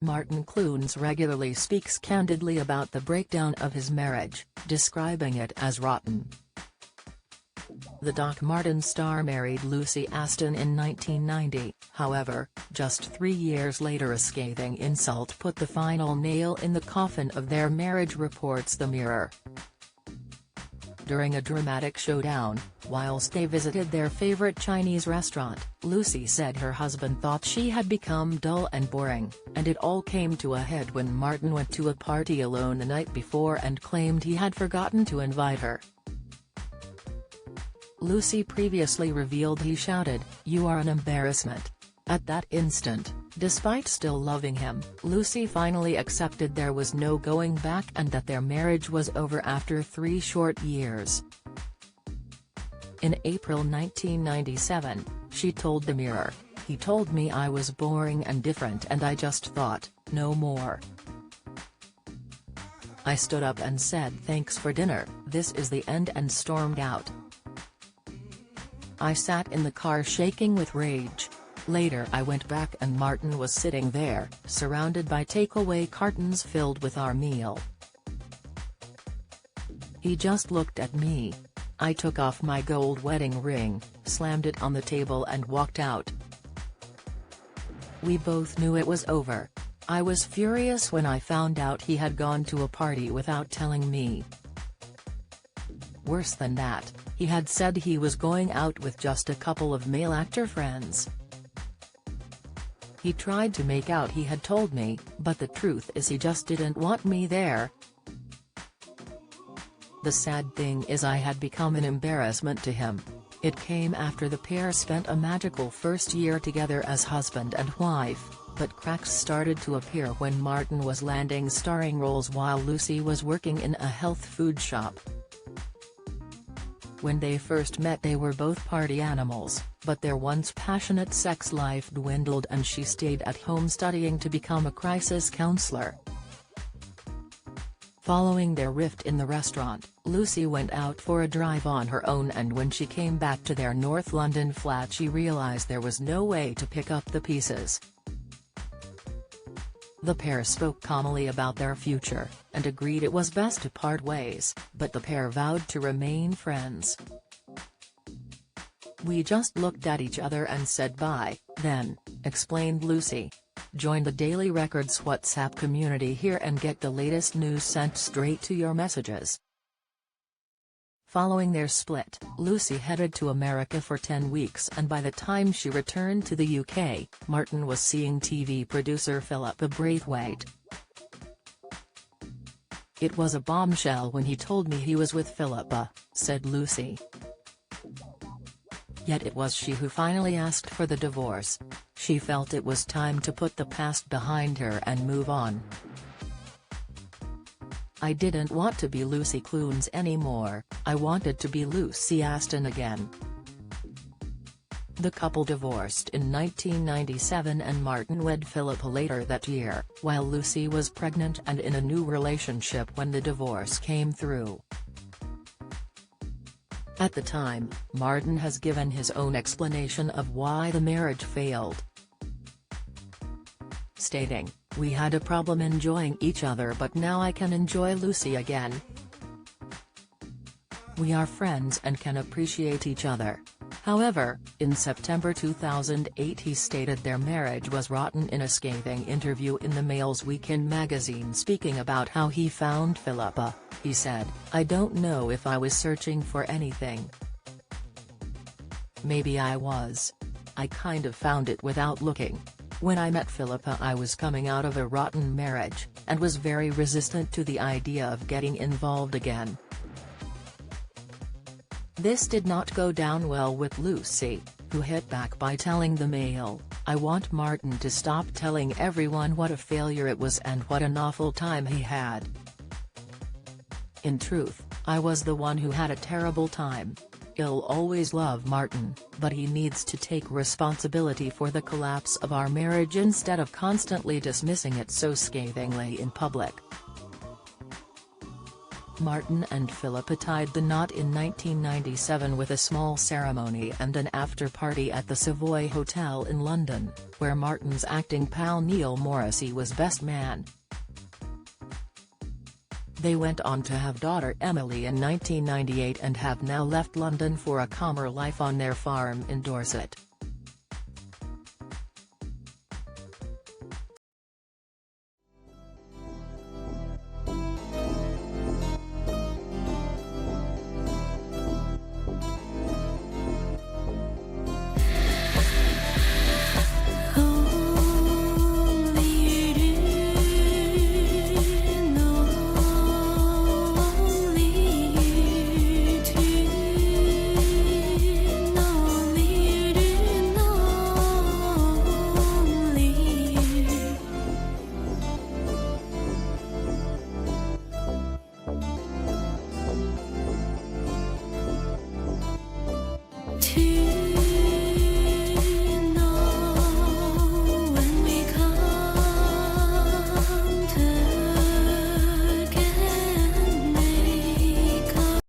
Martin Clunes regularly speaks candidly about the breakdown of his marriage, describing it as rotten. The Doc Martin star married Lucy Aston in 1990, however, just 3 years later a scathing insult put the final nail in the coffin of their marriage, reports The Mirror. During a dramatic showdown, whilst they visited their favorite Chinese restaurant, Lucy said her husband thought she had become dull and boring, and it all came to a head when Martin went to a party alone the night before and claimed he had forgotten to invite her. Lucy previously revealed he shouted, "You are an embarrassment." At that instant, despite still loving him, Lucy finally accepted there was no going back and that their marriage was over after 3 short years. In April 1997, she told The Mirror, "He told me I was boring and different and I just thought, no more. I stood up and said thanks for dinner, this is the end, and stormed out. I sat in the car shaking with rage. Later I went back and Martin was sitting there, surrounded by takeaway cartons filled with our meal. He just looked at me. I took off my gold wedding ring, slammed it on the table and walked out. We both knew it was over. I was furious when I found out he had gone to a party without telling me. Worse than that, he had said he was going out with just a couple of male actor friends. He tried to make out he had told me, but the truth is he just didn't want me there. The sad thing is I had become an embarrassment to him. It came after the pair spent a magical first year together as husband and wife, but cracks started to appear when Martin was landing starring roles while Lucy was working in a health food shop. When they first met they were both party animals, but their once passionate sex life dwindled and she stayed at home studying to become a crisis counselor. Following their rift in the restaurant, Lucy went out for a drive on her own, and when she came back to their North London flat she realised there was no way to pick up the pieces. The pair spoke calmly about their future, and agreed it was best to part ways, but the pair vowed to remain friends. We just looked at each other and said bye, then, explained Lucy. Join the Daily Record's WhatsApp community here and get the latest news sent straight to your messages. Following their split, Lucy headed to America for 10 weeks, and by the time she returned to the UK, Martin was seeing TV producer Philippa Braithwaite. It was a bombshell when he told me he was with Philippa, said Lucy. Yet it was she who finally asked for the divorce. She felt it was time to put the past behind her and move on. I didn't want to be Lucy Clunes anymore, I wanted to be Lucy Aston again. The couple divorced in 1997 and Martin wed Philippa later that year, while Lucy was pregnant and in a new relationship when the divorce came through. At the time, Martin has given his own explanation of why the marriage failed, stating, "We had a problem enjoying each other, but now I can enjoy Lucy again. We are friends and can appreciate each other." However, in September 2008 he stated their marriage was rotten in a scathing interview in the Mail's Weekend magazine. Speaking about how he found Philippa, he said, "I don't know if I was searching for anything. Maybe I was. I kind of found it without looking. When I met Philippa I was coming out of a rotten marriage, and was very resistant to the idea of getting involved again. This did not go down well with Lucy, who hit back by telling the Mail, "I want Martin to stop telling everyone what a failure it was and what an awful time he had. In truth, I was the one who had a terrible time. I'll always love Martin, but he needs to take responsibility for the collapse of our marriage instead of constantly dismissing it so scathingly in public." Martin and Philippa tied the knot in 1997 with a small ceremony and an after-party at the Savoy Hotel in London, where Martin's acting pal Neil Morrissey was best man. They went on to have daughter Emily in 1998 and have now left London for a calmer life on their farm in Dorset.